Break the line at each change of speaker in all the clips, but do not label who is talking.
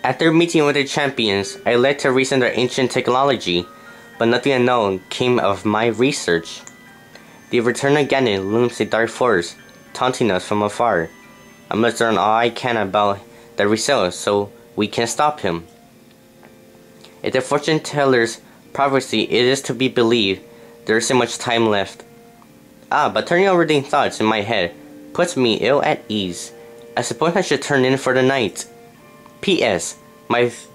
After meeting with the champions, I led to reason their ancient technology, but nothing unknown came of my research. The returned Ganon looms a dark force, taunting us from afar. I must learn all I can about the results so we can stop him. If the fortune teller's prophecy is to be believed, there isn't much time left. But turning over the thoughts in my head puts me ill at ease. I suppose I should turn in for the night. P.S.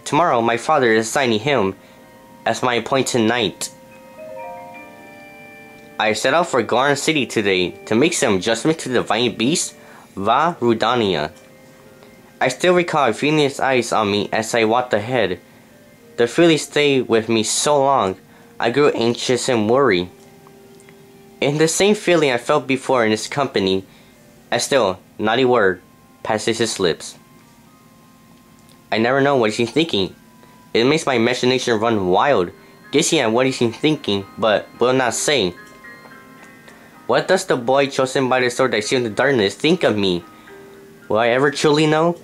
Tomorrow my father is assigning him as my appointed knight. I set out for Goron City today to make some adjustment to the divine beast, Va Rudania. I still recall feeling his eyes on me as I walked ahead. The feeling stayed with me so long, I grew anxious and worried. In the same feeling I felt before in his company, and still, not a word passes his lips. I never know what he's thinking. It makes my imagination run wild, guessing at what he's thinking, but will not say. What does the boy chosen by the sword I see in the darkness think of me? Will I ever truly know?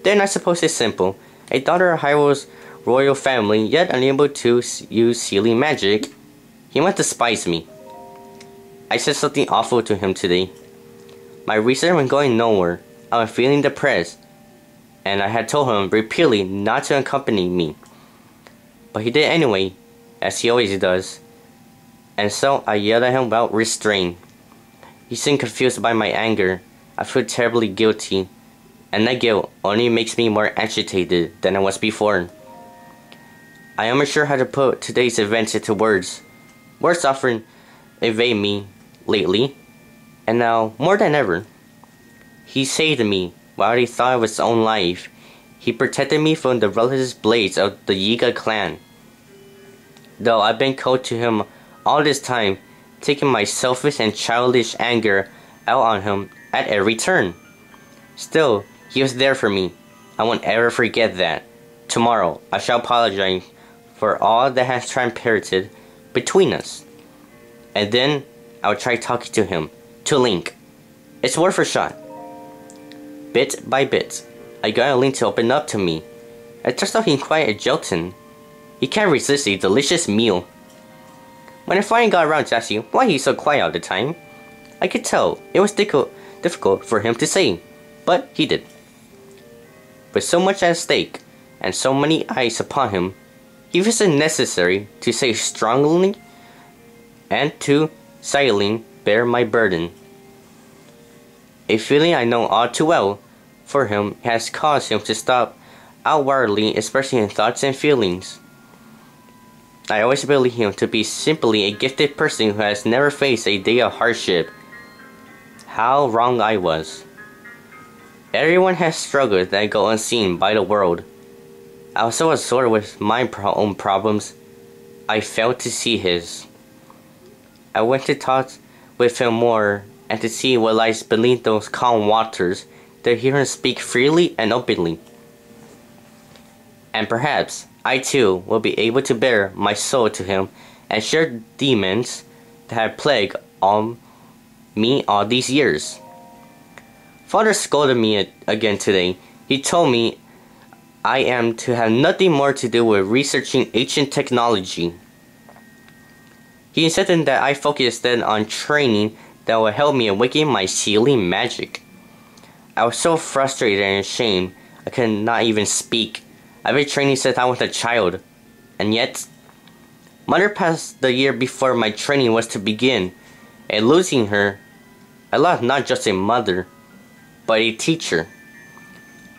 Then I suppose it's simple. A daughter of Hyrule's royal family, yet unable to use healing magic. He must despise me. I said something awful to him today. My research was going nowhere. I was feeling depressed, and I had told him repeatedly not to accompany me. But he did anyway, as he always does. And so I yelled at him without restraint. He seemed confused by my anger. I feel terribly guilty, and that guilt only makes me more agitated than I was before. I am unsure how to put today's events into words. Words often evade me lately, and now more than ever. He saved me while he thought of his own life. He protected me from the relentless blades of the Yiga clan. Though I've been cold to him all this time, taking my selfish and childish anger out on him at every turn. Still, he was there for me. I won't ever forget that. Tomorrow, I shall apologize for all that has transpired between us. And then, I'll try talking to him, to Link. It's worth a shot. Bit by bit, I got Link to open up to me. I started off quite a gelatin. He can't resist a delicious meal. When I finally got around to asking why he's so quiet all the time, I could tell it was difficult for him to say, but he did. With so much at stake, and so many eyes upon him, he feels it necessary to say strongly and to silently bear my burden. A feeling I know all too well for him has caused him to stop outwardly expressing his thoughts and feelings. I always believe him to be simply a gifted person who has never faced a day of hardship. How wrong I was. Everyone has struggles that go unseen by the world. I was so absorbed with my own problems, I failed to see his. I went to talk with him more and to see what lies beneath those calm waters, to hear him speak freely and openly. And perhaps I too will be able to bare my soul to him and share demons that have plagued on me all these years. Father scolded me again today. He told me I am to have nothing more to do with researching ancient technology. He insisted that I focus then on training that will help me awaken my healing magic. I was so frustrated and ashamed I could not even speak. I've been training since I was a child, and yet, Mother passed the year before my training was to begin, and losing her, I lost not just a mother, but a teacher.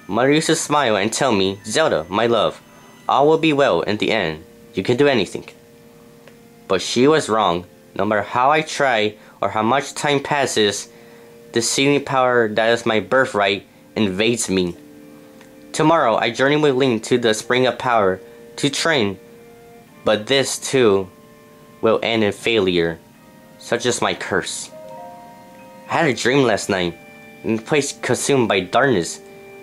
Mother used to smile and tell me, "Zelda, my love, all will be well in the end. You can do anything." But she was wrong. No matter how I try or how much time passes, the sealing power that is my birthright invades me. Tomorrow I journey with Link to the Spring of Power to train, but this too will end in failure. Such is my curse. I had a dream last night, in a place consumed by darkness.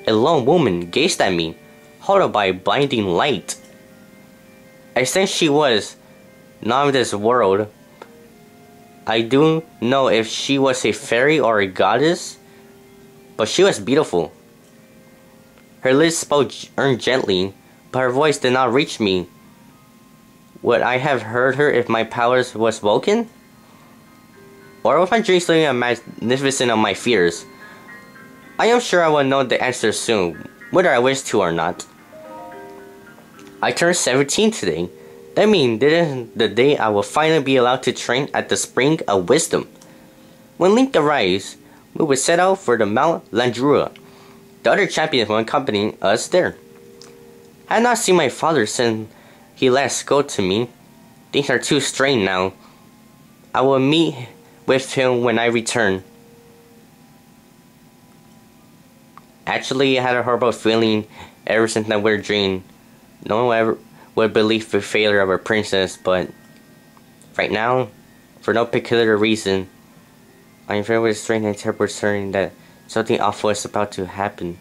A lone woman gazed at me, held by a blinding light. I sensed she was not of this world. I do know if she was a fairy or a goddess, but she was beautiful. Her lips spoke gently, but her voice did not reach me. Would I have heard her if my powers was woken? Or was my dreams living a magnificent of my fears? I am sure I will know the answer soon, whether I wish to or not. I turned 17 today. That means this is the day I will finally be allowed to train at the Spring of Wisdom. When Link arrives, we will set out for the Mount Landrua. The other champions will accompany us there. I have not seen my father since he last spoke to me. Things are too strained now. I will meet with him when I return. Actually, I had a horrible feeling ever since that weird dream. No one ever would believe the failure of a princess, but right now, for no particular reason, I am very strange and terrible, certain that something awful is about to happen.